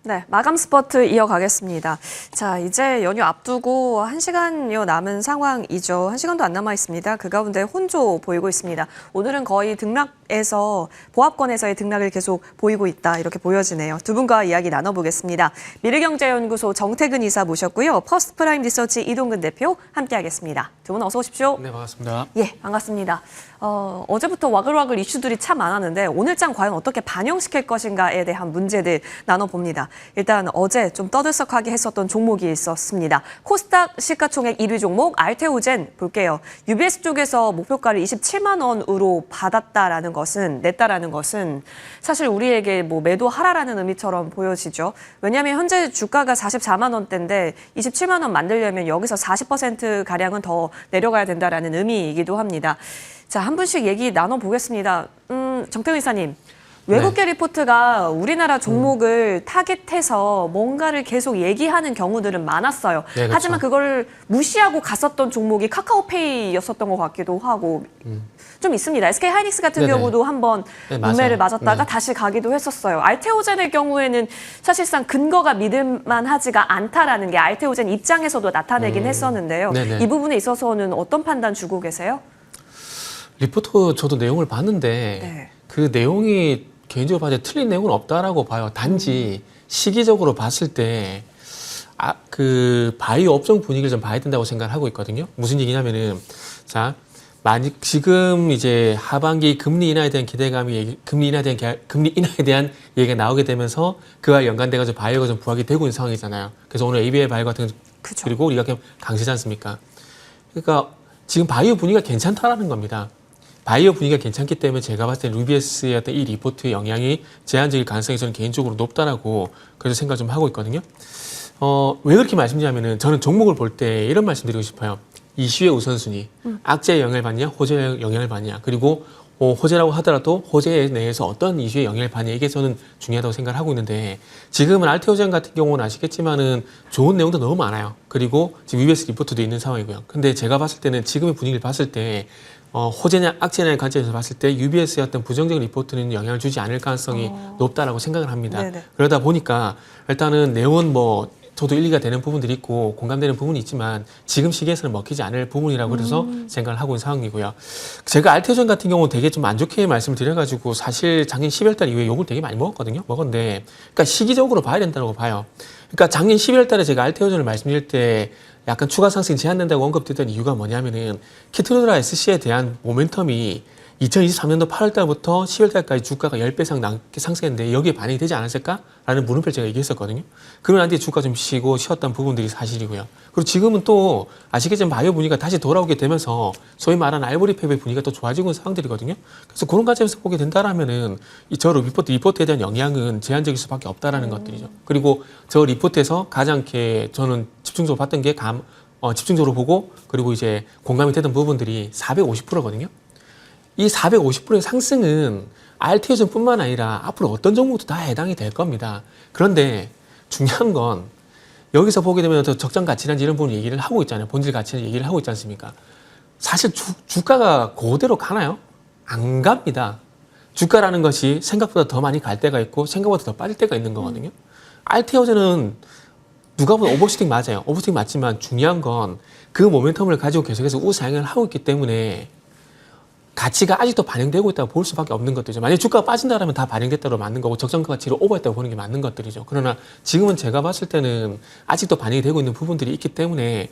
네, 마감 스퍼트 이어가겠습니다. 자, 이제 연휴 앞두고 1시간여 남은 상황이죠. 1시간도 안 남아 있습니다. 그 가운데 혼조 보이고 있습니다. 오늘은 거의 등락에서 보합권에서의 등락을 계속 보이고 있다. 이렇게 보여지네요. 두 분과 이야기 나눠보겠습니다. 미르경제연구소 정태근 이사 모셨고요. 퍼스트프라임 리서치 이동근 대표 함께하겠습니다. 두 분 어서 오십시오. 네, 반갑습니다. 예, 반갑습니다. 어제부터 와글와글 이슈들이 참 많았는데 오늘장 과연 어떻게 반영시킬 것인가에 대한 문제들 나눠봅니다. 일단 어제 좀 떠들썩하게 했었던 종목이 있었습니다. 코스닥 시가총액 1위 종목 알테오젠 볼게요. UBS 쪽에서 목표가를 27만 원으로 냈다라는 것은 사실 우리에게 뭐 매도하라라는 의미처럼 보여지죠. 왜냐하면 현재 주가가 44만 원대인데 27만 원 만들려면 여기서 40%가량은 더 내려가야 된다라는 의미이기도 합니다. 자, 한 분씩 얘기 나눠보겠습니다. 정태근 이사님, 외국계 리포트가 우리나라 종목을 타겟해서 뭔가를 계속 얘기하는 경우들은 많았어요. 네, 그렇죠. 하지만 그걸 무시하고 갔었던 종목이 카카오페이였었던 것 같기도 하고 좀 있습니다. SK하이닉스 같은 네네. 경우도 한번 네, 문매를 맞아요. 맞았다가 네. 다시 가기도 했었어요. 알테오젠의 경우에는 사실상 근거가 믿을만하지가 않다라는 게 알테오젠 입장에서도 나타내긴 했었는데요. 네네. 이 부분에 있어서는 어떤 판단 주고 계세요? 리포트 저도 내용을 봤는데 네. 그 내용이 개인적으로 봤을 때 틀린 내용은 없다라고 봐요. 단지 시기적으로 봤을 때 그 바이오 업종 분위기를 좀 봐야 된다고 생각을 하고 있거든요. 무슨 얘기냐면은 자, 만약 지금 이제 하반기 금리 인하에 대한 금리 인하에 대한 얘기가 나오게 되면서 그와 연관돼가지고 바이오가 좀 부각이 되고 있는 상황이잖아요. 그래서 오늘 ABI 바이오 같은 그쵸. 그리고 우리가 그냥 강세지 않습니까? 그러니까 지금 바이오 분위기가 괜찮다라는 겁니다. 바이오 분위기가 괜찮기 때문에 제가 봤을 때 루비에스의 어떤 이 리포트의 영향이 제한적일 가능성이 저는 개인적으로 높다라고 그래서 생각을 좀 하고 있거든요. 왜 그렇게 말씀드리냐면은 저는 종목을 볼 때 이런 말씀 드리고 싶어요. 이슈의 우선순위. 악재의 영향을 받냐, 호재의 영향을 받냐. 그리고 호재라고 하더라도 호재 내에서 어떤 이슈의 영향을 받냐. 이게 저는 중요하다고 생각을 하고 있는데 지금은 알테오젠 같은 경우는 아시겠지만은 좋은 내용도 너무 많아요. 그리고 지금 UBS 리포트도 있는 상황이고요. 근데 제가 봤을 때는 지금의 분위기를 봤을 때 호재냐 악재냐의 관점에서 봤을 때 UBS의 어떤 부정적인 리포트는 영향을 주지 않을 가능성이 높다라고 생각을 합니다. 네네. 그러다 보니까 일단은 내용은 뭐 저도 일리가 되는 부분들이 있고 공감되는 부분이 있지만 지금 시기에서는 먹히지 않을 부분이라고 그래서 생각을 하고 있는 상황이고요. 제가 알테오젠 같은 경우는 되게 좀 안 좋게 말씀을 드려가지고 사실 작년 12월 달 이후에 욕을 되게 많이 먹었는데 그러니까 시기적으로 봐야 된다고 봐요. 그러니까 작년 12월 달에 제가 알테오젠을 말씀드릴 때 약간 추가 상승이 제한된다고 언급됐던 이유가 뭐냐면은 키트로드라 SC에 대한 모멘텀이 2023년도 8월 달부터 10월 달까지 주가가 10배 이상 상승했는데 여기에 반영이 되지 않았을까라는 물음표를 제가 얘기했었거든요. 그러고 난 뒤에 주가 좀 쉬었던 부분들이 사실이고요. 그리고 지금은 또 아시겠지만 바이오 분위기가 다시 돌아오게 되면서 소위 말하는 알고리 팹의 분위기가 또 좋아지고 있는 상황들이거든요. 그래서 그런 관점에서 보게 된다라면은 저 리포트에 대한 영향은 제한적일 수밖에 없다라는 것들이죠. 그리고 저 리포트에서 가장 저는 집중적으로 봤던 게 집중적으로 보고 그리고 이제 공감이 되던 부분들이 450%거든요. 이 450%의 상승은 알테오젠뿐만 아니라 앞으로 어떤 종목도 다 해당이 될 겁니다. 그런데 중요한 건 여기서 보게 되면 더 적정 가치라든지 이런 부분 얘기를 하고 있잖아요. 본질 가치는 얘기를 하고 있지 않습니까? 사실 주가가 그대로 가나요? 안 갑니다. 주가라는 것이 생각보다 더 많이 갈 때가 있고 생각보다 더 빠질 때가 있는 거거든요. 알테오젠은 누가 보면 오버슈팅 맞아요. 오버슈팅 맞지만 중요한 건 그 모멘텀을 가지고 계속해서 우상향을 하고 있기 때문에 가치가 아직도 반영되고 있다고 볼 수밖에 없는 것들이죠. 만약에 주가가 빠진다면 다 반영됐다고 맞는 거고 적정 가치를 오버했다고 보는 게 맞는 것들이죠. 그러나 지금은 제가 봤을 때는 아직도 반영이 되고 있는 부분들이 있기 때문에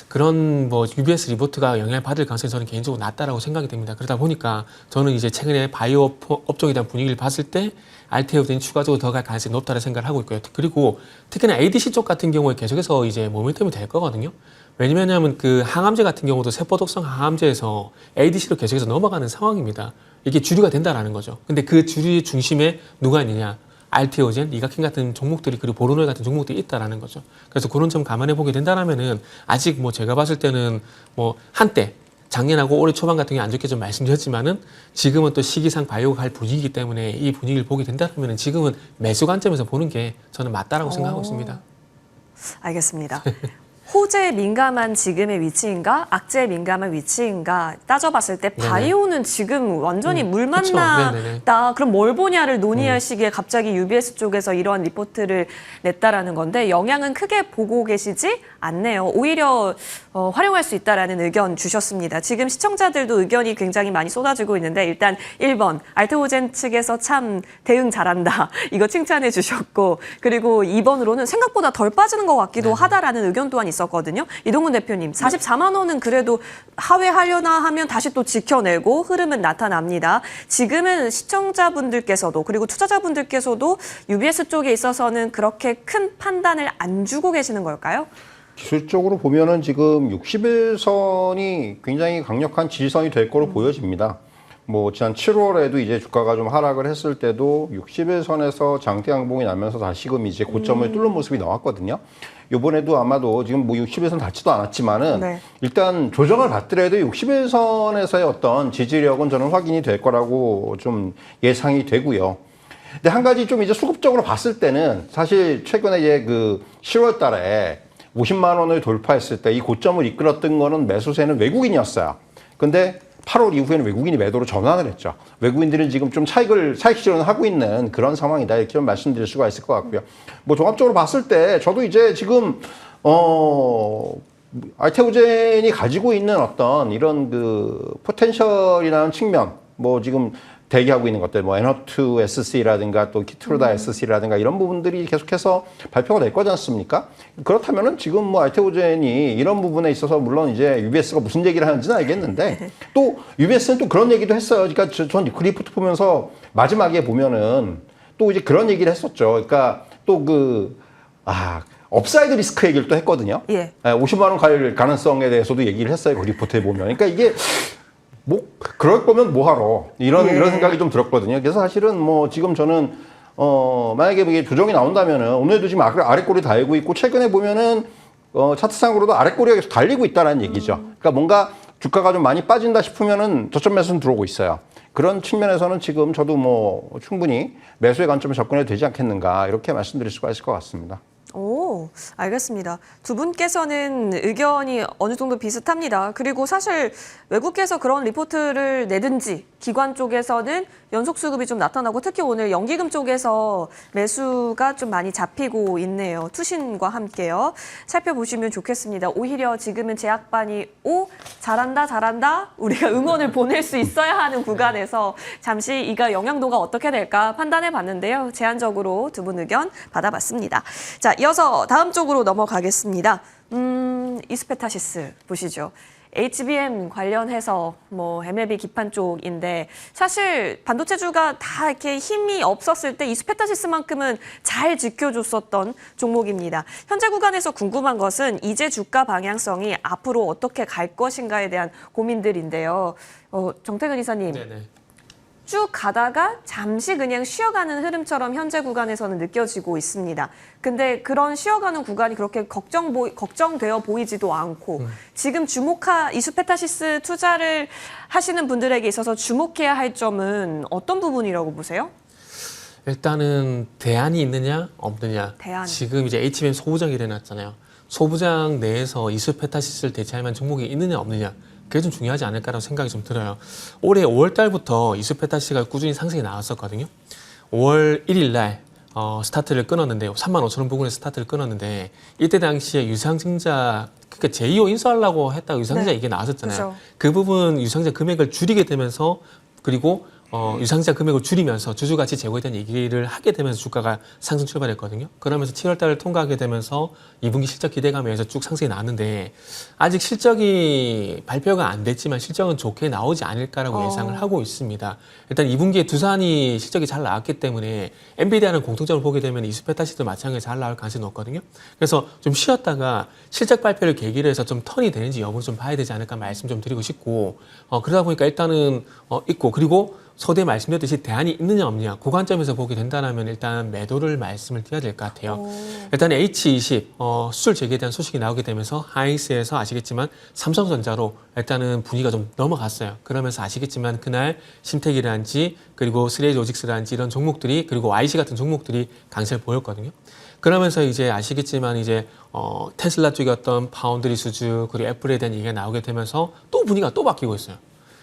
그런 뭐 UBS 리포트가 영향을 받을 가능성이 저는 개인적으로 낮다라고 생각이 됩니다. 그러다 보니까 저는 이제 최근에 바이오 업종에 대한 분위기를 봤을 때 알테오젠이 추가적으로 더 갈 가능성이 높다고 생각을 하고 있고요. 그리고 특히나 ADC 쪽 같은 경우에 계속해서 이제 모멘텀이 될 거거든요. 왜냐면 그 항암제 같은 경우도 세포독성 항암제에서 ADC로 계속해서 넘어가는 상황입니다. 이게 주류가 된다라는 거죠. 근데 그 주류의 중심에 누가 있느냐? 알테오젠, 이가킨 같은 종목들이 그리고 보로노이 같은 종목들이 있다라는 거죠. 그래서 그런 점 감안해 보게 된다라면은 아직 뭐 제가 봤을 때는 뭐 한때 작년하고 올해 초반 같은 게 안 좋게 좀 말씀드렸지만은 지금은 또 시기상 바이오가 갈 분위기이기 때문에 이 분위기를 보게 된다면은 지금은 매수 관점에서 보는 게 저는 맞다라고 생각하고 있습니다. 알겠습니다. 호재에 민감한 지금의 위치인가, 악재에 민감한 위치인가 따져봤을 때 바이오는 지금 완전히 물 그쵸. 만나다. 그럼 뭘 보냐를 논의할 시기에 갑자기 UBS 쪽에서 이러한 리포트를 냈다라는 건데 영향은 크게 보고 계시지 않네요. 오히려 활용할 수 있다라는 의견 주셨습니다. 지금 시청자들도 의견이 굉장히 많이 쏟아지고 있는데 일단 1번 알테오젠 측에서 참 대응 잘한다. 이거 칭찬해 주셨고 그리고 2번으로는 생각보다 덜 빠지는 것 같기도 하다라는 의견 또한 있었거든요. 이동훈 대표님 44만 원은 그래도 하회하려나 하면 다시 또 지켜내고 흐름은 나타납니다. 지금은 시청자분들께서도 그리고 투자자분들께서도 UBS 쪽에 있어서는 그렇게 큰 판단을 안 주고 계시는 걸까요? 기술적으로 보면은 지금 60일선이 굉장히 강력한 지지선이 될 거로 보여집니다. 뭐 지난 7월에도 이제 주가가 좀 하락을 했을 때도 60일선에서 장대 양봉이 나면서 다시금 이제 고점을 뚫는 모습이 나왔거든요. 이번에도 아마도 지금 뭐 60일선 닿지도 않았지만은 일단 조정을 받더라도 60일선에서의 어떤 지지력은 저는 확인이 될 거라고 좀 예상이 되고요. 근데 한 가지 좀 이제 수급적으로 봤을 때는 사실 최근에 이제 그 10월 달에 50만 원을 돌파했을 때 이 고점을 이끌었던 거는 매수세는 외국인이었어요. 근데 8월 이후에는 외국인이 매도로 전환을 했죠. 외국인들은 지금 좀 차익 실현을 하고 있는 그런 상황이다. 이렇게 좀 말씀드릴 수가 있을 것 같고요. 뭐 종합적으로 봤을 때 저도 이제 지금 알테오젠이 가지고 있는 어떤 이런 그 포텐셜이라는 측면, 뭐 지금 대기하고 있는 것들, 뭐 에너투 SC라든가 또 키트로다 SC라든가 이런 부분들이 계속해서 발표가 될 거지 않습니까? 그렇다면은 지금 뭐 알테오젠이 이런 부분에 있어서 물론 이제 UBS가 무슨 얘기를 하는지는 알겠는데 또 UBS는 또 그런 얘기도 했어요. 그러니까 전 리포트 보면서 마지막에 보면은 또 이제 그런 얘기를 했었죠. 그러니까 또 업사이드 리스크 얘기를 또 했거든요. 50만 원 갈 가능성에 대해서도 얘기를 했어요. 그 리포트에 보면. 그러니까 이게 뭐 그럴 거면 뭐하러 이런 생각이 좀 들었거든요. 그래서 사실은 뭐 지금 저는 만약에 이게 조정이 나온다면은 오늘도 지금 아랫골이 달고 있고 최근에 보면은 차트상으로도 아랫골이 계속 달리고 있다는 얘기죠. 그러니까 뭔가 주가가 좀 많이 빠진다 싶으면은 저점 매수는 들어오고 있어요. 그런 측면에서는 지금 저도 뭐 충분히 매수의 관점에 접근해도 되지 않겠는가 이렇게 말씀드릴 수가 있을 것 같습니다. 오, 알겠습니다. 두 분께서는 의견이 어느 정도 비슷합니다. 그리고 사실 외국에서 그런 리포트를 내든지 기관 쪽에서는 연속 수급이 좀 나타나고 특히 오늘 연기금 쪽에서 매수가 좀 많이 잡히고 있네요. 투신과 함께요. 살펴보시면 좋겠습니다. 오히려 지금은 제약반이 잘한다 우리가 응원을 보낼 수 있어야 하는 구간에서 잠시 이가 영향도가 어떻게 될까 판단해 봤는데요. 제한적으로 두 분 의견 받아봤습니다. 자, 이어서 다음 쪽으로 넘어가겠습니다. 이스페타시스 보시죠. HBM 관련해서 뭐 MLB 기판 쪽인데 사실 반도체주가 다 이렇게 힘이 없었을 때 이스페타시스만큼은 잘 지켜줬었던 종목입니다. 현재 구간에서 궁금한 것은 이제 주가 방향성이 앞으로 어떻게 갈 것인가에 대한 고민들인데요. 정태근 이사님. 네네. 쭉 가다가 잠시 그냥 쉬어가는 흐름처럼 현재 구간에서는 느껴지고 있습니다. 근데 그런 쉬어가는 구간이 그렇게 걱정되어 보이지도 않고 지금 이스페타시스 투자를 하시는 분들에게 있어서 주목해야 할 점은 어떤 부분이라고 보세요? 일단은 대안이 있느냐 없느냐. 대안. 지금 이제 HBM 소부장이 일어났잖아요. 소부장 내에서 이스페타시스를 대체할 만한 종목이 있느냐 없느냐. 그게 좀 중요하지 않을까라는 생각이 좀 들어요. 올해 5월 달부터 이스페타시스가 꾸준히 상승이 나왔었거든요. 5월 1일 날 스타트를 끊었는데 35,000원 부근에 스타트를 끊었는데 이때 당시에 유상증자 그러니까 제2호 인수하려고 했다가 유상증자 이게 나왔었잖아요. 그렇죠. 그 부분 유상증자 금액을 줄이게 되면서 그리고 유상증자 금액을 줄이면서 주주가치 제고에 대한 얘기를 하게 되면서 주가가 상승 출발했거든요. 그러면서 7월 달을 통과하게 되면서 2분기 실적 기대감에서 쭉 상승이 나왔는데 아직 실적이 발표가 안 됐지만 실적은 좋게 나오지 않을까라고 예상을 하고 있습니다. 일단 2분기에 두산이 실적이 잘 나왔기 때문에 엔비디아는 공통점을 보게 되면 이스페타시스도 마찬가지로 잘 나올 가능성이 높거든요. 그래서 좀 쉬었다가 실적 발표를 계기로 해서 좀 턴이 되는지 여부를 좀 봐야 되지 않을까 말씀 좀 드리고 싶고 그러다 보니까 일단은 있고 그리고 서두에 말씀드렸듯이 대안이 있느냐 없느냐 그 관점에서 보게 된다면 일단 매도를 말씀을 드려야 될 것 같아요. 일단 H20 수출 재개에 대한 소식이 나오게 되면서 하이닉스에서 아시겠지만 삼성전자로 일단은 분위기가 좀 넘어갔어요. 그러면서 아시겠지만 그날 심택이라든지 그리고 스레이로직스라든지 이런 종목들이 그리고 YC 같은 종목들이 강세를 보였거든요. 그러면서 이제 아시겠지만 이제 테슬라 쪽의 어떤 파운드리 수주 그리고 애플에 대한 얘기가 나오게 되면서 또 분위기가 또 바뀌고 있어요.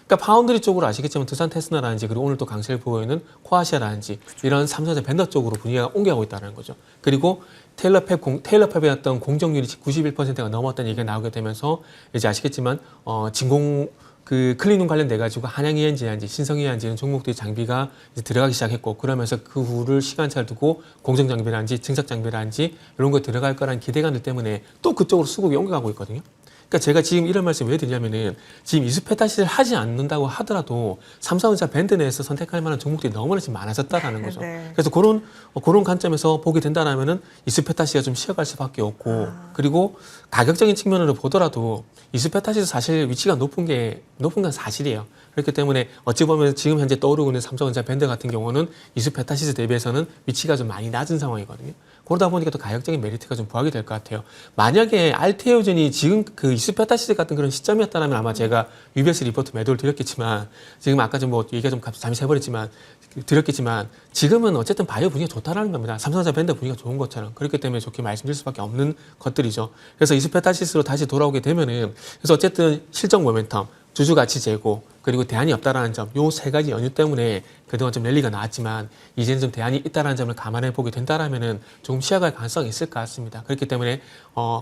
그러니까 파운드리 쪽으로 아시겠지만 두산 테슬라라든지 그리고 오늘 또 강세를 보고 있는 코아시아라든지 이런 삼성전자 벤더 쪽으로 분위기가 옮겨가고 있다는 거죠. 그리고 테일러팹의 어떤 공정률이 91%가 넘었다는 얘기가 나오게 되면서 이제 아시겠지만 진공 그 클린룸 관련돼 가지고 한양이엔지한지 신성이엔지 이런 종목들이 장비가 이제 들어가기 시작했고 그러면서 그 후를 시간차를 두고 공정 장비라든지 증삭 장비라든지 이런 거 들어갈 거라는 기대감들 때문에 또 그쪽으로 수급이 옮겨가고 있거든요. 그러니까 제가 지금 이런 말씀 왜 드리냐면은 지금 이수페타시를 하지 않는다고 하더라도 삼성전자 밴드 내에서 선택할 만한 종목들이 너무나 지금 많아졌다라는 거죠. 네. 그래서 그런 관점에서 보게 된다라면은 이수페타시가 좀 쉬어갈 수밖에 없고 그리고 가격적인 측면으로 보더라도 이수페타시도 사실 위치가 높은 건 사실이에요. 그렇기 때문에 어찌 보면 지금 현재 떠오르고 있는 삼성전자 밴드 같은 경우는 이수페타시스 대비해서는 위치가 좀 많이 낮은 상황이거든요. 그러다 보니까 또 가격적인 메리트가 좀 부각이 될 것 같아요. 만약에 알테오젠이 지금 그 이수페타시스 같은 그런 시점이었다면 아마 제가 UBS 리포트 매도를 드렸겠지만 지금 아까 좀 뭐 얘기가 좀 잠시 해버렸지만 드렸겠지만 지금은 어쨌든 바이오 분위기가 좋다라는 겁니다. 삼성전자 밴드 분위기가 좋은 것처럼 그렇기 때문에 좋게 말씀드릴 수밖에 없는 것들이죠. 그래서 이수페타시스로 다시 돌아오게 되면은 그래서 어쨌든 실적 모멘텀 주주 가치 제고 그리고 대안이 없다라는 점, 요 세 가지 연유 때문에 그동안 좀 랠리가 나왔지만 이제는 좀 대안이 있다라는 점을 감안해 보게 된다라면은 조금 시야갈 가능성이 있을 것 같습니다. 그렇기 때문에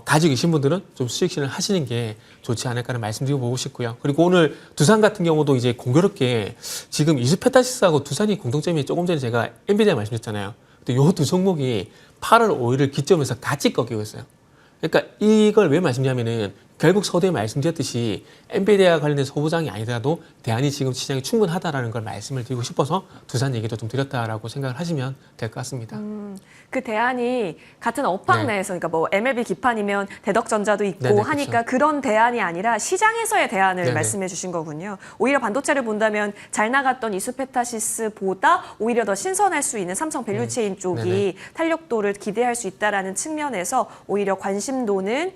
가지고 계신 분들은 좀 수익 실현을 하시는 게 좋지 않을까라는 말씀드리고 보고 싶고요. 그리고 오늘 두산 같은 경우도 이제 공교롭게 지금 이수페타시스하고 두산이 공통점이 조금 전에 제가 엔비디아 말씀드렸잖아요. 근데 요 두 종목이 8월 5일을 기점에서 같이 꺾이고 있어요. 그러니까 이걸 왜 말씀드리냐면은 결국 서두에 말씀드렸듯이 엔비디아 관련된 소부장이 아니더라도 대안이 지금 시장이 충분하다라는 걸 말씀을 드리고 싶어서 두산 얘기도 좀 드렸다라고 생각을 하시면 될 것 같습니다. 그 대안이 같은 업황 네. 내에서 그러니까 뭐 MLB 기판이면 대덕전자도 있고 네네, 하니까 그쵸. 그런 대안이 아니라 시장에서의 대안을 네네. 말씀해 주신 거군요. 오히려 반도체를 본다면 잘 나갔던 이수페타시스보다 오히려 더 신선할 수 있는 삼성 밸류체인 쪽이 네네. 탄력도를 기대할 수 있다라는 측면에서 오히려 관심도는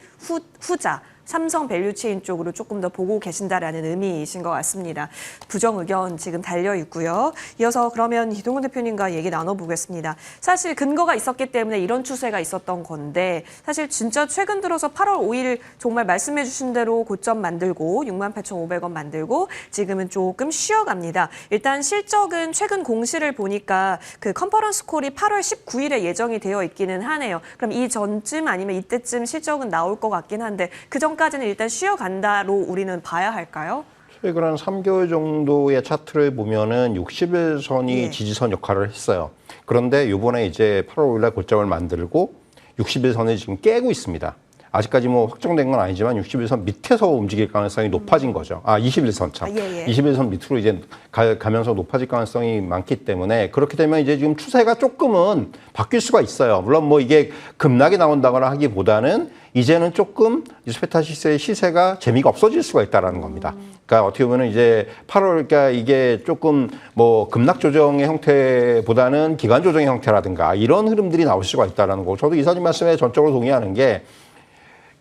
후자. 삼성 밸류체인 쪽으로 조금 더 보고 계신다라는 의미이신 것 같습니다. 부정 의견 지금 달려 있고요. 이어서 그러면 이동근 대표님과 얘기 나눠보겠습니다. 사실 근거가 있었기 때문에 이런 추세가 있었던 건데 사실 진짜 최근 들어서 8월 5일 정말 말씀해 주신 대로 고점 만들고 68,500원 만들고 지금은 조금 쉬어갑니다. 일단 실적은 최근 공시를 보니까 그 컨퍼런스 콜이 8월 19일에 예정이 되어 있기는 하네요. 그럼 이 전쯤 아니면 이때쯤 실적은 나올 것 같긴 한데 그 전까지는 일단 쉬어간다로 우리는 봐야 할까요? 최근 한 3개월 정도의 차트를 보면은 60일선이 예. 지지선 역할을 했어요. 그런데 이번에 이제 8월 5일날 고점을 만들고 60일선을 지금 깨고 있습니다. 아직까지 뭐 확정된 건 아니지만 60일선 밑에서 움직일 가능성이 높아진 거죠. 21선 참. 예. 21선 밑으로 이제 가면서 높아질 가능성이 많기 때문에 그렇게 되면 이제 지금 추세가 조금은 바뀔 수가 있어요. 물론 뭐 이게 급락이 나온다거나 하기보다는 이제는 조금 이수페타시스의 시세가 재미가 없어질 수가 있다라는 겁니다. 그러니까 어떻게 보면 이제 8월, 그러니까 이게 조금 뭐 급락 조정의 형태보다는 기간 조정의 형태라든가 이런 흐름들이 나올 수가 있다라는 거. 저도 이사님 말씀에 전적으로 동의하는 게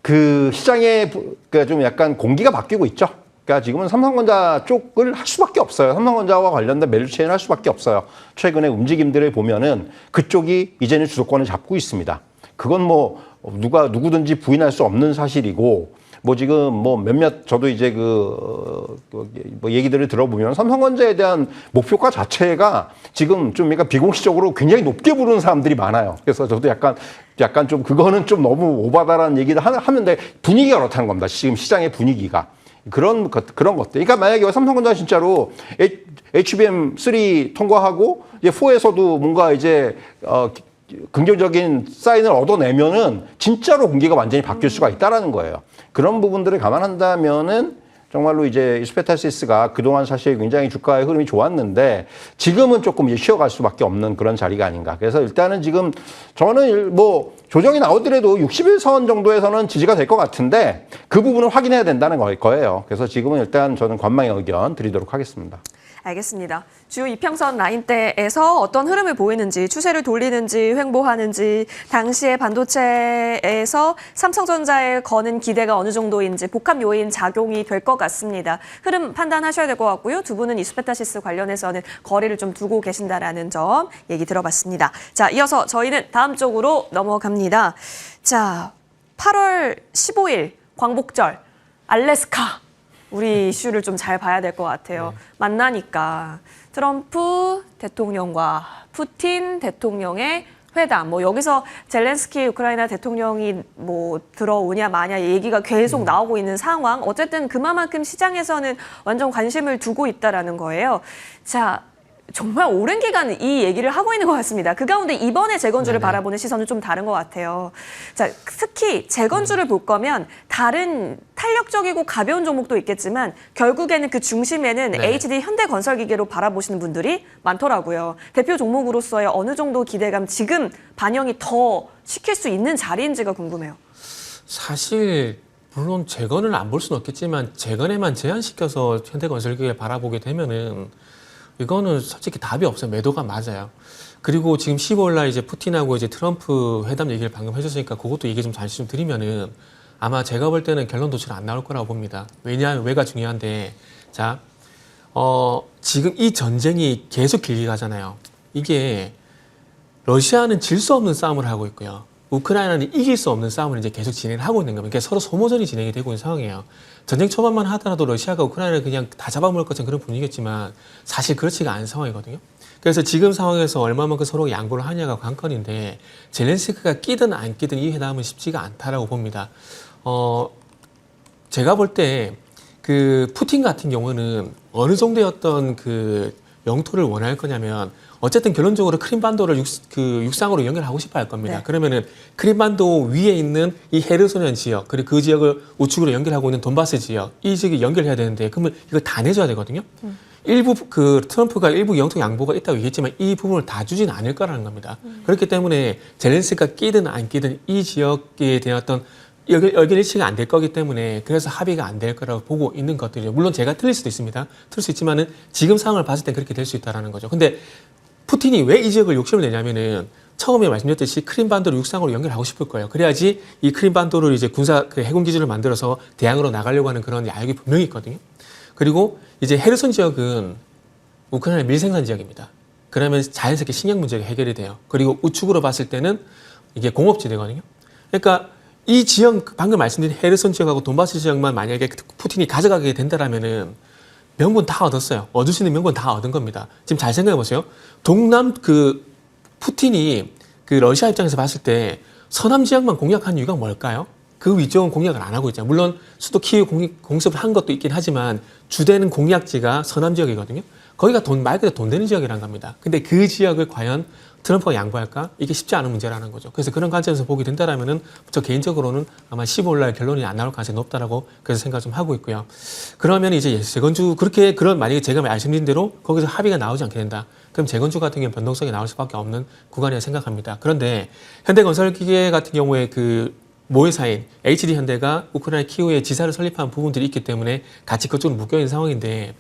그 시장에 그러니까 좀 약간 공기가 바뀌고 있죠. 그러니까 지금은 삼성전자 쪽을 할 수밖에 없어요. 삼성전자와 관련된 밸류체인을 할 수밖에 없어요. 최근의 움직임들을 보면은 그쪽이 이제는 주도권을 잡고 있습니다. 그건 뭐 누구든지 부인할 수 없는 사실이고 뭐 지금 뭐 몇몇 저도 이제 뭐 얘기들을 들어보면 삼성전자에 대한 목표가 자체가 지금 좀 그러니까 비공식적으로 굉장히 높게 부르는 사람들이 많아요. 그래서 저도 약간 좀 그거는 좀 너무 오바다라는 얘기를 하는데 분위기가 그렇다는 겁니다. 지금 시장의 분위기가. 그런 것들. 그러니까 만약에 삼성전자 진짜로 HBM3 통과하고 이제 4에서도 뭔가 이제 긍정적인 사인을 얻어내면은 진짜로 공기가 완전히 바뀔 수가 있다라는 거예요. 그런 부분들을 감안한다면은 정말로 이제 이수페타시스가 그동안 사실 굉장히 주가의 흐름이 좋았는데 지금은 조금 이제 쉬어갈 수밖에 없는 그런 자리가 아닌가. 그래서 일단은 지금 저는 뭐 조정이 나오더라도 60일선 정도에서는 지지가 될 것 같은데 그 부분을 확인해야 된다는 거예요. 그래서 지금은 일단 저는 관망의 의견 드리도록 하겠습니다. 알겠습니다. 주요 이평선 라인대에서 어떤 흐름을 보이는지, 추세를 돌리는지, 횡보하는지, 당시에 반도체에서 삼성전자에 거는 기대가 어느 정도인지 복합 요인 작용이 될 것 같습니다. 흐름 판단하셔야 될 것 같고요. 두 분은 이수페타시스 관련해서는 거리를 좀 두고 계신다라는 점 얘기 들어봤습니다. 자, 이어서 저희는 다음 쪽으로 넘어갑니다. 자, 8월 15일 광복절 알래스카. 우리 이슈를 좀 잘 봐야 될 것 같아요. 만나니까 트럼프 대통령과 푸틴 대통령의 회담. 뭐 여기서 젤렌스키 우크라이나 대통령이 뭐 들어오냐 마냐 얘기가 계속 나오고 있는 상황. 어쨌든 그만큼 시장에서는 완전 관심을 두고 있다라는 거예요. 자. 정말 오랜 기간 이 얘기를 하고 있는 것 같습니다. 그 가운데 이번에 재건주를 바라보는 시선은 좀 다른 것 같아요. 자, 특히 재건주를 볼 거면 다른 탄력적이고 가벼운 종목도 있겠지만 결국에는 그 중심에는 HD 현대건설기계로 바라보시는 분들이 많더라고요. 대표 종목으로서의 어느 정도 기대감 지금 반영이 더 시킬 수 있는 자리인지가 궁금해요. 사실 물론 재건을 안 볼 수는 없겠지만 재건에만 제한시켜서 현대건설기계를 바라보게 되면은 이거는 솔직히 답이 없어요. 매도가 맞아요. 그리고 지금 15일 날 이제 푸틴하고 이제 트럼프 회담 얘기를 방금 해줬으니까 그것도 얘기 좀 다시 좀 드리면은 아마 제가 볼 때는 결론 도출 안 나올 거라고 봅니다. 왜냐하면 왜가 중요한데 자, 지금 이 전쟁이 계속 길게 가잖아요. 이게 러시아는 질 수 없는 싸움을 하고 있고요. 우크라이나는 이길 수 없는 싸움을 이제 계속 진행을 하고 있는 겁니다. 그러니까 서로 소모전이 진행이 되고 있는 상황이에요. 전쟁 초반만 하더라도 러시아가 우크라이나를 그냥 다 잡아먹을 것처럼 그런 분위기겠지만 사실 그렇지가 않은 상황이거든요. 그래서 지금 상황에서 얼마만큼 서로 양보를 하냐가 관건인데 젤렌스키가 끼든 안 끼든 이 회담은 쉽지가 않다라고 봅니다. 제가 볼 때 그 푸틴 같은 경우는 어느 정도의 어떤 그 영토를 원할 거냐면 어쨌든 결론적으로 크림반도를 육상으로 연결하고 싶어 할 겁니다. 네. 그러면은 크림반도 위에 있는 이 헤르소년 지역 그리고 그 지역을 우측으로 연결하고 있는 돈바스 지역 이 지역이 연결해야 되는데 그러면 이걸 다 내줘야 되거든요. 일부 그 트럼프가 일부 영토 양보가 있다고 얘기했지만 이 부분을 다 주지는 않을 거라는 겁니다. 그렇기 때문에 젤렌스키가 끼든 안 끼든 이 지역에 대한 어떤 열결일치가 안 될 거기 때문에 그래서 합의가 안 될 거라고 보고 있는 것들이죠. 물론 제가 틀릴 수도 있습니다. 틀릴 수 있지만은 지금 상황을 봤을 땐 그렇게 될 수 있다라는 거죠. 근데 푸틴이 왜 이 지역을 욕심을 내냐면은 처음에 말씀드렸듯이 크림반도를 육상으로 연결하고 싶을 거예요. 그래야지 이 크림반도를 이제 군사 그 해군 기지를 만들어서 대항으로 나가려고 하는 그런 야욕이 분명히 있거든요. 그리고 이제 헤르손 지역은 우크라이나 밀생산 지역입니다. 그러면 자연스럽게 식량 문제가 해결이 돼요. 그리고 우측으로 봤을 때는 이게 공업지대거든요. 그러니까 이 지역 방금 말씀드린 헤르손 지역하고 돈바스 지역만 만약에 푸틴이 가져가게 된다라면은 명분 다 얻었어요. 얻을 수 있는 명분 다 얻은 겁니다. 지금 잘 생각해 보세요. 동남 그 푸틴이 그 러시아 입장에서 봤을 때 서남 지역만 공략한 이유가 뭘까요? 그 위쪽은 공략을 안 하고 있잖아요. 물론 수도 키ев 공습을 한 것도 있긴 하지만 주되는 공략지가 서남 지역이거든요. 거기가 말 그대로 돈 되는 지역이란 겁니다. 근데 그 지역을 과연 트럼프가 양보할까? 이게 쉽지 않은 문제라는 거죠. 그래서 그런 관점에서 보게 된다라면은 저 개인적으로는 아마 15일 날 결론이 안 나올 가능성이 높다라고 그래서 생각 좀 하고 있고요. 그러면 이제 재건주 그렇게 만약에 제가 말씀드린 대로 거기서 합의가 나오지 않게 된다. 그럼 재건주 같은 경우는 변동성이 나올 수밖에 없는 구간이라 생각합니다. 그런데 현대건설기계 같은 경우에 그 모회사인 HD 현대가 우크라이나 키우에 지사를 설립한 부분들이 있기 때문에 같이 그쪽으로 묶여있는 상황인데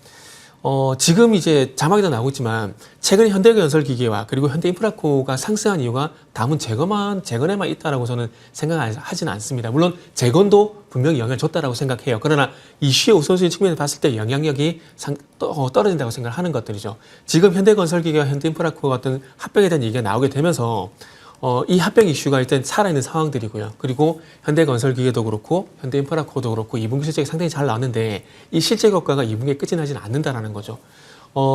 지금 이제 자막이 다 나오고 있지만 최근에 현대건설기계와 그리고 현대인프라코가 상승한 이유가 다문 재건에만 있다라고 저는 생각하지는 않습니다. 물론 재건도 분명히 영향을 줬다라고 생각해요. 그러나 이슈의 우선순위 측면에서 봤을 때 영향력이 떨어진다고 생각을 하는 것들이죠. 지금 현대건설기계와 현대인프라코가 어떤 합병에 대한 얘기가 나오게 되면서 이 합병 이슈가 일단 살아있는 상황들이고요. 그리고 현대건설기계도 그렇고 현대인프라코도 그렇고 2분기 실적이 상당히 잘 나왔는데 이 실적 효과가 2분기에 끝이 나지는 않는다라는 거죠.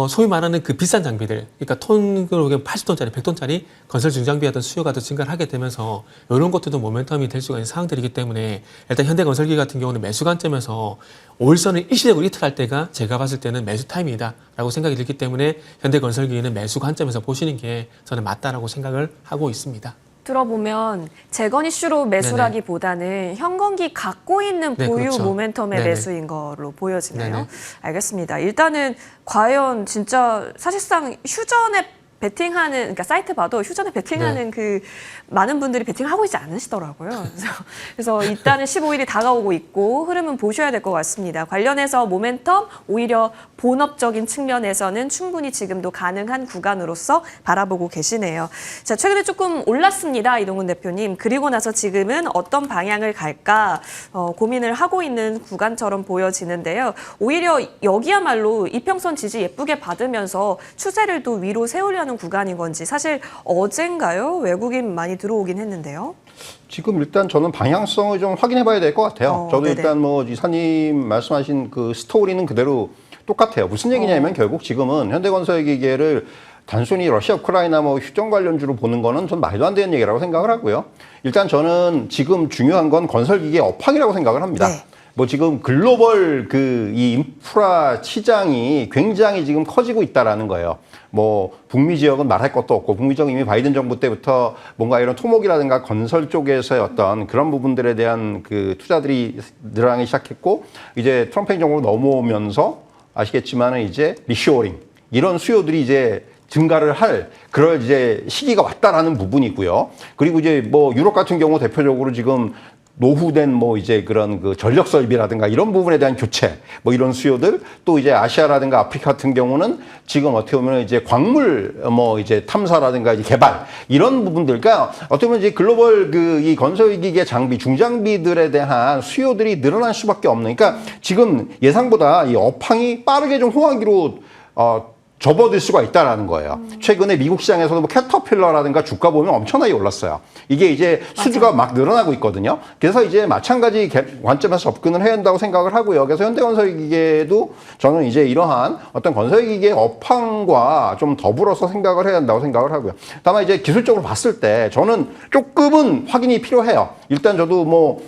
소위 말하는 그 비싼 장비들, 그러니까 톤으로 80톤짜리, 100톤짜리 건설 중장비 어떤 수요가 더 증가를 하게 되면서 이런 것들도 모멘텀이 될 수가 있는 상황들이기 때문에 일단 현대건설기 같은 경우는 매수 관점에서 올선을 일시적으로 이탈할 때가 제가 봤을 때는 매수 타임이다라고 생각이 들기 때문에 현대건설기는 매수 관점에서 보시는 게 저는 맞다라고 생각을 하고 있습니다. 들어보면 재건 이슈로 매수라기보다는 현건기 갖고 있는 네, 보유 그렇죠. 모멘텀의 네네. 매수인 걸로 보여지나요? 네네. 알겠습니다. 일단은 과연 진짜 사실상 휴전의 베팅하는, 그러니까 사이트 봐도 휴전에 베팅하는 네. 그 많은 분들이 베팅하고 있지 않으시더라고요. 그래서 일단은 15일이 다가오고 있고 흐름은 보셔야 될 것 같습니다. 관련해서 모멘텀 오히려 본업적인 측면에서는 충분히 지금도 가능한 구간으로서 바라보고 계시네요. 자, 최근에 조금 올랐습니다. 이동훈 대표님. 그리고 나서 지금은 어떤 방향을 갈까 고민을 하고 있는 구간처럼 보여지는데요. 오히려 여기야말로 이평선 지지 예쁘게 받으면서 추세를 또 위로 세우려는 구간인 건지 사실 어젠가요? 외국인 많이 들어오긴 했는데요. 지금 일단 저는 방향성을 좀 확인해 봐야 될 것 같아요. 저도 네네. 일단 뭐 이사님 말씀하신 그 스토리는 그대로 똑같아요. 무슨 얘기냐면 결국 지금은 현대건설기계를 단순히 러시아, 우크라이나 뭐 휴전 관련주로 보는 거는 전 말도 안 되는 얘기라고 생각을 하고요. 일단 저는 지금 중요한 건 건설기계 업황이라고 생각을 합니다. 네. 뭐 지금 글로벌 그 이 인프라 시장이 굉장히 지금 커지고 있다라는 거예요. 뭐 북미 지역은 말할 것도 없고 북미 지역 이미 바이든 정부 때부터 뭔가 이런 토목이라든가 건설 쪽에서의 어떤 그런 부분들에 대한 그 투자들이 늘어나기 시작했고 이제 트럼프 행정부로 넘어오면서 아시겠지만은 이제 리쇼어링 이런 수요들이 이제 증가를 할 그럴 이제 시기가 왔다라는 부분이고요. 그리고 이제 뭐 유럽 같은 경우 대표적으로 지금 노후된 뭐 이제 그런 그 전력 설비라든가 이런 부분에 대한 교체 뭐 이런 수요들 또 이제 아시아라든가 아프리카 같은 경우는 지금 어떻게 보면 이제 광물 뭐 이제 탐사라든가 이제 개발 이런 부분들 그러니까 어떻게 보면 이제 글로벌 그 이 건설기계 장비 중장비들에 대한 수요들이 늘어날 수밖에 없는 그러니까 지금 예상보다 이 업황이 빠르게 좀 호황기로 접어들 수가 있다라는 거예요. 최근에 미국 시장에서도 뭐 캐터필러라든가 주가 보면 엄청나게 올랐어요. 이게 이제 수주가 막 늘어나고 있거든요. 그래서 이제 마찬가지 관점에서 접근을 해야 한다고 생각을 하고요. 그래서 현대건설기계도 저는 이제 이러한 어떤 건설기계 업황과 좀 더불어서 생각을 해야 한다고 생각을 하고요. 다만 이제 기술적으로 봤을 때 저는 조금은 확인이 필요해요. 일단 저도 뭐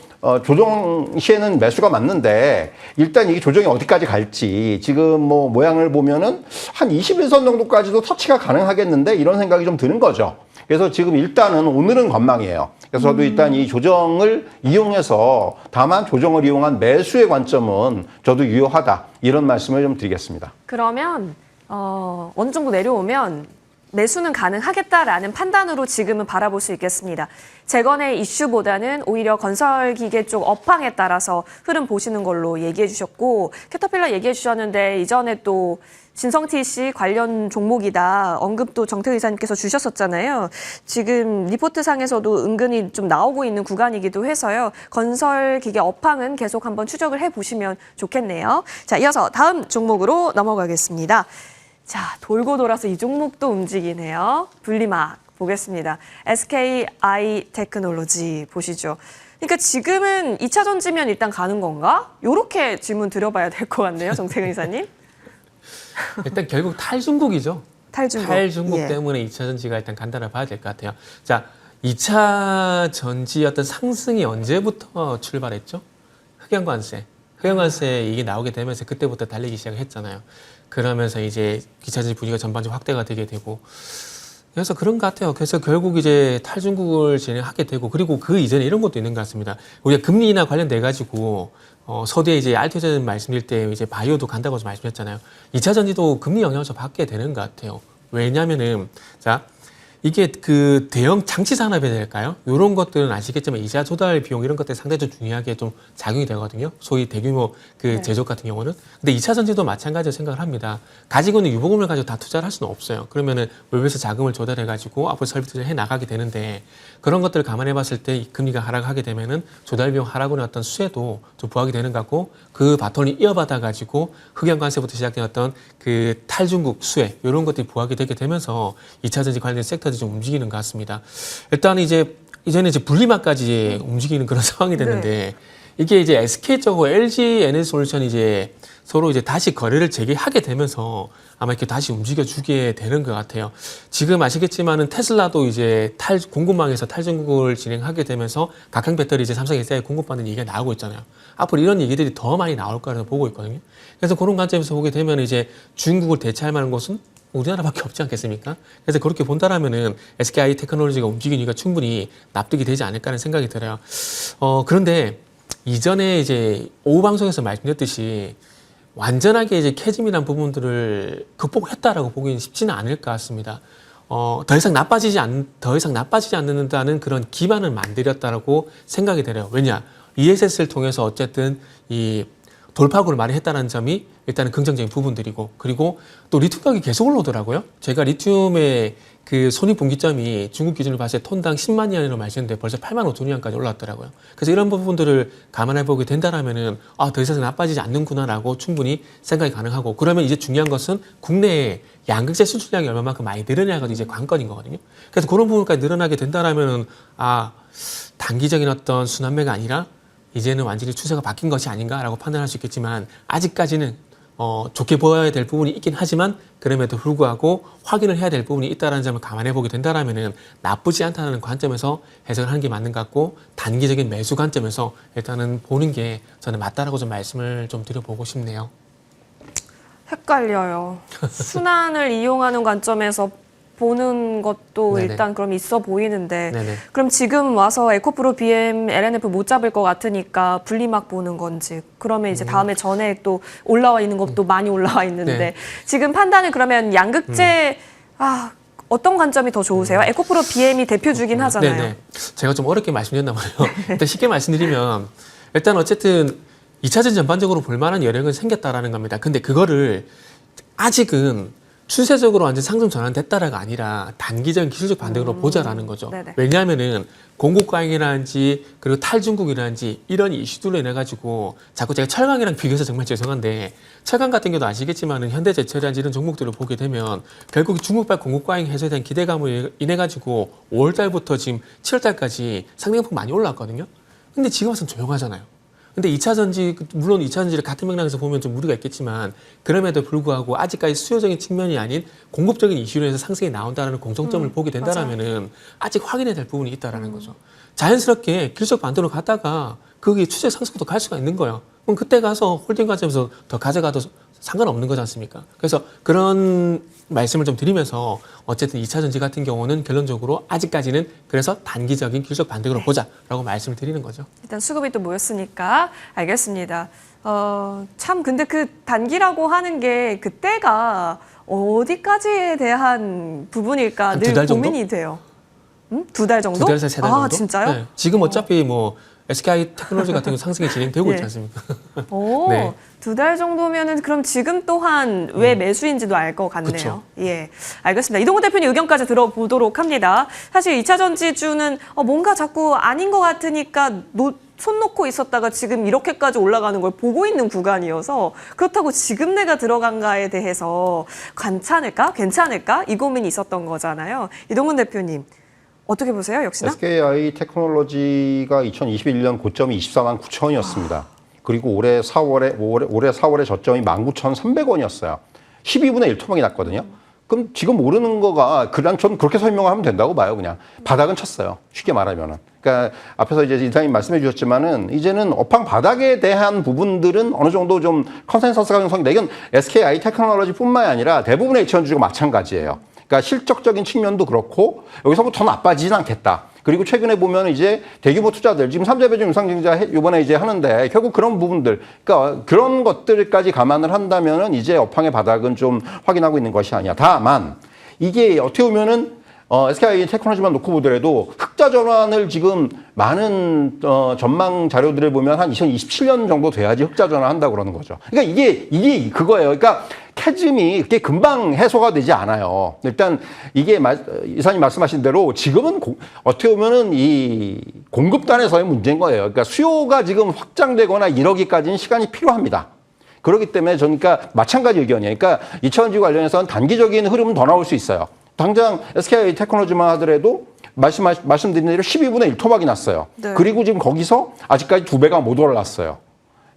조정 시에는 매수가 맞는데 일단 이게 조정이 어디까지 갈지 지금 뭐 모양을 보면은 한 21선 정도까지도 터치가 가능하겠는데 이런 생각이 좀 드는 거죠. 그래서 지금 일단은 오늘은 관망이에요. 그래서 저도 일단 이 조정을 이용해서 다만 조정을 이용한 매수의 관점은 저도 유효하다 이런 말씀을 좀 드리겠습니다. 그러면 어느 정도 내려오면 매수는 가능하겠다라는 판단으로 지금은 바라볼 수 있겠습니다. 재건의 이슈보다는 오히려 건설기계 쪽 업황에 따라서 흐름 보시는 걸로 얘기해 주셨고 캐터필러 얘기해 주셨는데 이전에 또 진성TC 관련 종목이다 언급도 정태근 이사님께서 주셨었잖아요. 지금 리포트상에서도 은근히 좀 나오고 있는 구간이기도 해서요. 건설기계 업황은 계속 한번 추적을 해보시면 좋겠네요. 자, 이어서 다음 종목으로 넘어가겠습니다. 자, 돌고 돌아서 이 종목도 움직이네요. 분리막 보겠습니다. SKI 테크놀로지 보시죠. 그러니까 지금은 2차 전지면 일단 가는 건가? 요렇게 질문 드려봐야 될 것 같네요. 정태근 이사님. 일단 결국 탈중국이죠. 탈중국. 예. 때문에 2차 전지가 일단 간다라 봐야 될 것 같아요. 자, 2차 전지 어떤 상승이 언제부터 출발했죠? 흑연관세. 흑연관세 이게 나오게 되면서 그때부터 달리기 시작했잖아요. 그러면서 이제 2차 전지 분위기가 전반적으로 확대가 되게 되고 그래서 그런 것 같아요. 그래서 결국 이제 탈중국을 진행하게 되고 그리고 그 이전에 이런 것도 있는 것 같습니다. 우리가 금리나 관련돼 가지고 서두에 이제 알트전 말씀드릴 때 이제 바이오도 간다고 말씀했잖아요. 2차 전지도 금리 영향을 좀 받게 되는 것 같아요. 왜냐면은 자 이게 그 대형 장치 산업이 될까요? 이런 것들은 아시겠지만 이자 조달 비용 이런 것들이 상당히 좀 중요하게 좀 작용이 되거든요. 소위 대규모 그 제조업 같은 경우는. 근데 2차 전지도 마찬가지로 생각을 합니다. 가지고 있는 유보금을 가지고 다 투자를 할 수는 없어요. 그러면은 외부에서 자금을 조달해 가지고 앞으로 설비투자를 해 나가게 되는데 그런 것들을 감안해 봤을 때 금리가 하락하게 되면은 조달 비용 하락으로 어떤 수혜도 좀 부각이 되는 것 같고 그 바톤이 이어받아 가지고 흑연관세부터 시작된 어떤 그 탈중국 수혜 이런 것들이 부각이 되게 되면서 2차 전지 관련 섹터들이 좀 움직이는 것 같습니다. 일단 이제는 이제 분리막까지 움직이는 그런 상황이 됐는데 이게 이제 SK 쪽하고 LG 에너지솔루션이 이제 서로 이제 다시 거래를 재개하게 되면서 아마 이렇게 다시 움직여주게 되는 것 같아요. 지금 아시겠지만은 테슬라도 이제 공급망에서 탈중국을 진행하게 되면서 각형 배터리 이제 삼성 SDI 공급받는 얘기가 나오고 있잖아요. 앞으로 이런 얘기들이 더 많이 나올 거라고 보고 있거든요. 그래서 그런 관점에서 보게 되면 이제 중국을 대체할 만한 곳은 우리나라밖에 없지 않겠습니까? 그래서 그렇게 본다라면은 SKI 테크놀로지가 움직이니까 충분히 납득이 되지 않을까라는 생각이 들어요. 그런데 이전에 이제 오후 방송에서 말씀드렸듯이 완전하게 이제 캐즘이란 부분들을 극복했다라고 보기는 쉽지는 않을 것 같습니다. 더 이상 나빠지지 않는다는 그런 기반을 만들었다라고 생각이 들어요. 왜냐? ESS를 통해서 어쨌든 이 돌파구를 많이 했다는 점이 일단은 긍정적인 부분들이고, 그리고 또 리튬 가격이 계속 올라오더라고요. 제가 리튬의 그 손익분기점이 중국 기준으로 봤을 때 톤당 10만 위안으로 마시는데 벌써 8만 5천 위안까지 올라왔더라고요. 그래서 이런 부분들을 감안해 보게 된다라면은 더 이상 나빠지지 않는구나라고 충분히 생각이 가능하고, 그러면 이제 중요한 것은 국내에 양극재 수출량이 얼마만큼 많이 늘어나가 이제 관건인 거거든요. 그래서 그런 부분까지 늘어나게 된다라면은 단기적인 어떤 순환매가 아니라 이제는 완전히 추세가 바뀐 것이 아닌가라고 판단할 수 있겠지만, 아직까지는 좋게 보여야 될 부분이 있긴 하지만 그럼에도 불구하고 확인을 해야 될 부분이 있다는 점을 감안해 보게 된다라면은 나쁘지 않다는 관점에서 해석을 하는 게 맞는 것 같고, 단기적인 매수 관점에서 일단은 보는 게 저는 맞다라고 좀 말씀을 좀 드려보고 싶네요. 헷갈려요. 순환을 이용하는 관점에서 보는 것도 네네. 일단 그럼 있어 보이는데, 네네. 그럼 지금 와서 에코프로 BM, LNF 못 잡을 것 같으니까 분리막 보는 건지, 그러면 이제 다음에 전에 또 올라와 있는 것도 많이 올라와 있는데, 네. 지금 판단은 그러면 양극재 어떤 관점이 더 좋으세요? 에코프로 BM이 대표주긴 하잖아요. 네네. 제가 좀 어렵게 말씀드렸나 봐요. 일단 쉽게 말씀드리면, 일단 어쨌든 2차전 전반적으로 볼만한 여력은 생겼다라는 겁니다. 근데 그거를 아직은 추세적으로 완전 상승 전환됐다라가 아니라 단기적인 기술적 반등으로 보자라는 거죠. 네네. 왜냐하면은 공급과잉이라든지 그리고 탈중국이라든지 이런 이슈들로 인해 가지고 자꾸 제가 철강이랑 비교해서 정말 죄송한데, 철강 같은 경우도 아시겠지만은 현대제철이라든지 이런 종목들을 보게 되면 결국 중국발 공급과잉 해소에 대한 기대감으로 인해 가지고 5월달부터 지금 7월달까지 상승폭 많이 올라왔거든요. 근데 지금 와서는 조용하잖아요. 근데 2차전지, 물론 2차전지를 같은 맥락에서 보면 좀 무리가 있겠지만, 그럼에도 불구하고 아직까지 수요적인 측면이 아닌 공급적인 이슈로 해서 상승이 나온다는 공통점을 보게 된다라면은 아직 확인해야 될 부분이 있다라는 거죠. 자연스럽게 기술적 반도로 갔다가 그게 추세 상승도 갈 수가 있는 거예요. 그럼 그때 가서 홀딩 관점에서 더 가져가도 상관없는 거지 않습니까? 그래서 그런 말씀을 좀 드리면서 어쨌든 2차 전지 같은 경우는 결론적으로 아직까지는 그래서 단기적인 기술적 반등으로 보자라고 말씀을 드리는 거죠. 일단 수급이 또 모였으니까 알겠습니다. 참 근데 그 단기라고 하는 게 그때가 어디까지에 대한 부분일까 한 늘 두 달 정도? 고민이 돼요. 2달 정도? 2달에서 3달 정도? 진짜요? 네. 지금 어차피 뭐 SKI 테크놀로지 같은 경우 상승이 진행되고 있지 않습니까? 오, 네. 2달 정도면은 그럼 지금 또한 왜 매수인지도 알 것 같네요. 그쵸. 예, 알겠습니다. 이동훈 대표님 의견까지 들어보도록 합니다. 사실 2차 전지주는 뭔가 자꾸 아닌 것 같으니까 손 놓고 있었다가 지금 이렇게까지 올라가는 걸 보고 있는 구간이어서, 그렇다고 지금 내가 들어간가에 대해서 괜찮을까? 이 고민이 있었던 거잖아요. 이동훈 대표님. 어떻게 보세요, 역시나? SKI 테크놀로지가 2021년 고점이 24만 9천이었습니다. 그리고 올해 4월에 저점이 19,300원이었어요. 12분의 1 토막이 났거든요. 그럼 지금 오르는 거가 그냥 전 그렇게 설명하면 된다고 봐요. 그냥 바닥은 쳤어요. 쉽게 말하면은. 그러니까 앞에서 이제 이사님 말씀해 주셨지만은 이제는 업황 바닥에 대한 부분들은 어느 정도 좀 컨센서스 가능성이, 이건 SKI 테크놀로지뿐만이 아니라 대부분의 H원주가 마찬가지예요. 그러니까 실적적인 측면도 그렇고 여기서부터 더 나빠지진 않겠다. 그리고 최근에 보면 이제 대규모 투자들, 지금 3자 배중 유상증자 이번에 이제 하는데 결국 그런 부분들, 그러니까 그런 것들까지 감안을 한다면은 이제 업황의 바닥은 좀 확인하고 있는 것이 아니야. 다만 이게 어떻게 보면은 SKI 테크놀로지만 놓고 보더라도 흑자 전환을 지금 많은 전망 자료들을 보면 한 2027년 정도 돼야지 흑자 전환한다고 그러는 거죠. 그러니까 이게 그거예요. 그러니까 캐즘이 그렇게 금방 해소가 되지 않아요. 일단 이게 이사님 말씀하신 대로 지금은 어떻게 보면은 이 공급단에서의 문제인 거예요. 그러니까 수요가 지금 확장되거나 이러기까지는 시간이 필요합니다. 그렇기 때문에 저는 그러니까 마찬가지 의견이에요. 그러니까 2차전지 관련해서는 단기적인 흐름은 더 나올 수 있어요. 당장 SKI 테크놀로지만 하더라도 말씀드린 대로 12분의 1 토막이 났어요. 네. 그리고 지금 거기서 아직까지 2배가 못 올랐어요.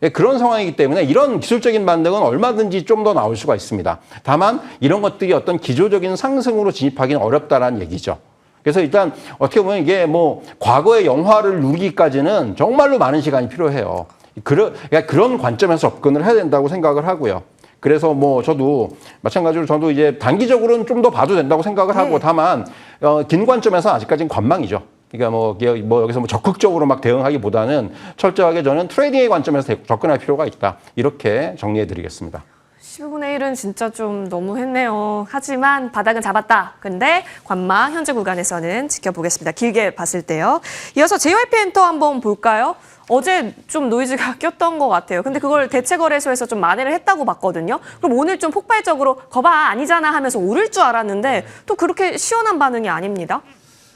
예, 그런 상황이기 때문에 이런 기술적인 반등은 얼마든지 좀 더 나올 수가 있습니다. 다만 이런 것들이 어떤 기조적인 상승으로 진입하기는 어렵다라는 얘기죠. 그래서 일단 어떻게 보면 이게 뭐 과거의 영화를 누리기까지는 정말로 많은 시간이 필요해요. 그러니까 그런 관점에서 접근을 해야 된다고 생각을 하고요. 그래서 뭐 저도 마찬가지로 저도 이제 단기적으로는 좀 더 봐도 된다고 생각을 하고, 다만 긴 관점에서 아직까지는 관망이죠. 그러니까 뭐 여기서 뭐 적극적으로 막 대응하기보다는 철저하게 저는 트레이딩의 관점에서 접근할 필요가 있다. 이렇게 정리해 드리겠습니다. 15분의 1은 진짜 좀 너무했네요. 하지만 바닥은 잡았다. 근데 관마 현재 구간에서는 지켜보겠습니다. 길게 봤을 때요. 이어서 JYP 엔터 한번 볼까요? 어제 좀 노이즈가 꼈던 것 같아요. 근데 그걸 대체거래소에서 좀 만회를 했다고 봤거든요. 그럼 오늘 좀 폭발적으로 거봐 아니잖아 하면서 오를 줄 알았는데 또 그렇게 시원한 반응이 아닙니다.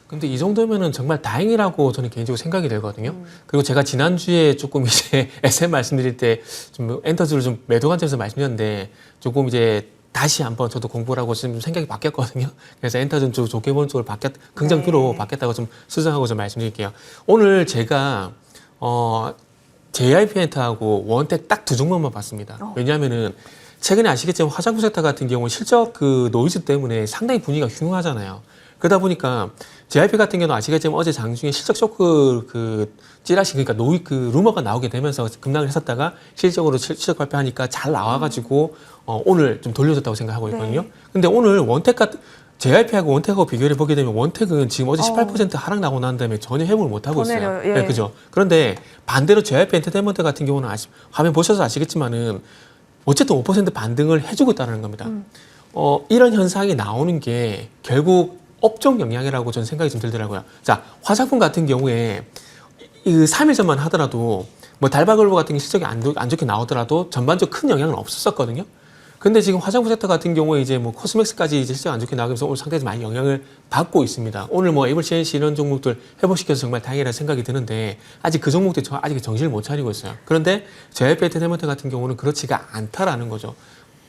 근데 이 정도면은 정말 다행이라고 저는 개인적으로 생각이 들거든요. 그리고 제가 지난주에 조금 이제 SM 말씀드릴 때 좀 엔터즈를 좀 매도 관점에서 말씀드렸는데 조금 이제 다시 한번 저도 공부를 하고 지금 생각이 바뀌었거든요. 그래서 엔터즈는 좀 좋게 보는 쪽으로 긍정표로 바뀌었다고 좀 수정하고 좀 말씀드릴게요. 오늘 제가 JYP 엔터하고 원택 딱 두 종목만 봤습니다. 왜냐하면은 최근에 아시겠지만 화장품 섹터 같은 경우는 실적 그 노이즈 때문에 상당히 분위기가 흉흉하잖아요. 그러다 보니까 JYP 같은 경우는 아시겠지만 어제 장중에 실적 쇼크 그 찌라시 그러니까 루머가 나오게 되면서 급락을 했었다가 실적으로 실적 발표하니까 잘 나와가지고 오늘 좀 돌려줬다고 생각하고 있거든요. 네. 근데 오늘 원택 같은 JYP하고 원택하고 비교를 보게 되면 원택은 지금 어제 18% 하락 나고 난 다음에 전혀 회복을 못 하고 더 있어요. 내려요. 예. 네, 그죠? 그런데 반대로 JYP 엔터테인먼트 같은 경우는 화면 보셔서 아시겠지만은 어쨌든 5% 반등을 해주고 있다는 겁니다. 이런 현상이 나오는 게 결국 업종 영향이라고 저는 생각이 좀 들더라고요. 자, 화장품 같은 경우에 이 3일 전만 하더라도 뭐 달바글로 같은 게 실적이 안 좋게 나오더라도 전반적으로 큰 영향은 없었거든요. 근데 지금 화장품 섹터 같은 경우에 이제 뭐 코스맥스까지 이제 실적 안 좋게 나가면서 오늘 상당히 많이 영향을 받고 있습니다. 오늘 뭐 에이블CNC 이런 종목들 회복시켜서 정말 다행이라는 생각이 드는데 아직 그 종목들 아직 정신을 못 차리고 있어요. 그런데 JYP 엔터테인먼트 같은 경우는 그렇지가 않다라는 거죠.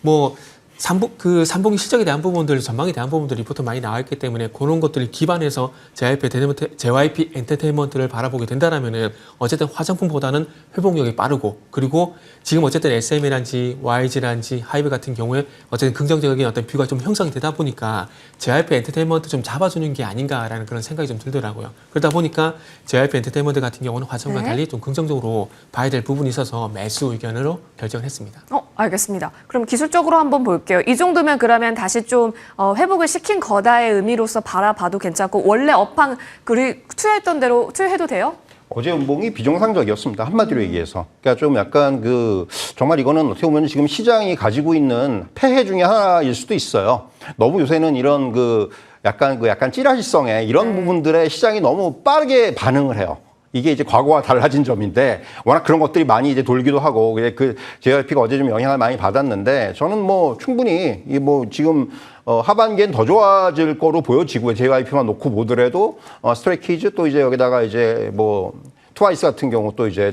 뭐 삼분기 실적에 대한 부분들, 전망에 대한 부분들 리포트 많이 나와 있기 때문에 그런 것들을 기반해서 JYP 엔터테인먼트를 바라보게 된다라면은 어쨌든 화장품보다는 회복력이 빠르고 그리고 지금 어쨌든 SM이란지 YG란지 하이브 같은 경우에 어쨌든 긍정적인 어떤 뷰가 좀 형성이 되다 보니까 JYP 엔터테인먼트 좀 잡아주는 게 아닌가라는 그런 생각이 좀 들더라고요. 그러다 보니까 JYP 엔터테인먼트 같은 경우는 화장품과 네. 달리 좀 긍정적으로 봐야 될 부분이 있어서 매수 의견으로 결정을 했습니다. 알겠습니다. 그럼 기술적으로 한번 볼게요. 이 정도면 그러면 다시 좀 회복을 시킨 거다의 의미로서 바라봐도 괜찮고 원래 업황 투여했던 대로 투여해도 돼요? 어제 연봉이 비정상적이었습니다. 한마디로 얘기해서. 그러니까 좀 약간 정말 이거는 어떻게 보면 지금 시장이 가지고 있는 폐해 중에 하나일 수도 있어요. 너무 요새는 이런 약간 찌라시성의 이런 부분들에 시장이 너무 빠르게 반응을 해요. 이게 이제 과거와 달라진 점인데 워낙 그런 것들이 많이 이제 돌기도 하고 JYP가 어제 좀 영향을 많이 받았는데 저는 뭐 충분히 지금 하반기엔 더 좋아질 거로 보여지고요. JYP만 놓고 보더라도 스트레이키즈 또 이제 여기다가 이제 트와이스 같은 경우 또 이제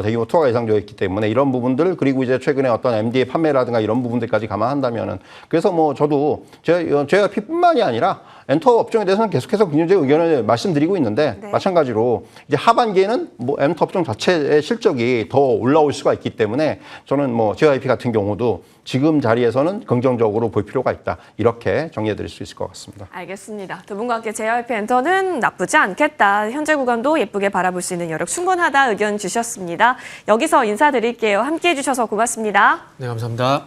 대규모 투어가 예상되어 있기 때문에 이런 부분들 그리고 이제 최근에 어떤 MD의 판매라든가 이런 부분들까지 감안한다면은 그래서 저도 JYP뿐만이 아니라 엔터 업종에 대해서는 계속해서 긍정적 의견을 말씀드리고 있는데 네. 마찬가지로 이제 하반기에는 엔터 업종 자체의 실적이 더 올라올 수가 있기 때문에 저는 JYP 같은 경우도 지금 자리에서는 긍정적으로 볼 필요가 있다. 이렇게 정리해드릴 수 있을 것 같습니다. 알겠습니다. 두 분과 함께 JYP 엔터는 나쁘지 않겠다. 현재 구간도 예쁘게 바라볼 수 있는 여력 충분하다 의견 주셨습니다. 여기서 인사드릴게요. 함께해 주셔서 고맙습니다. 네, 감사합니다.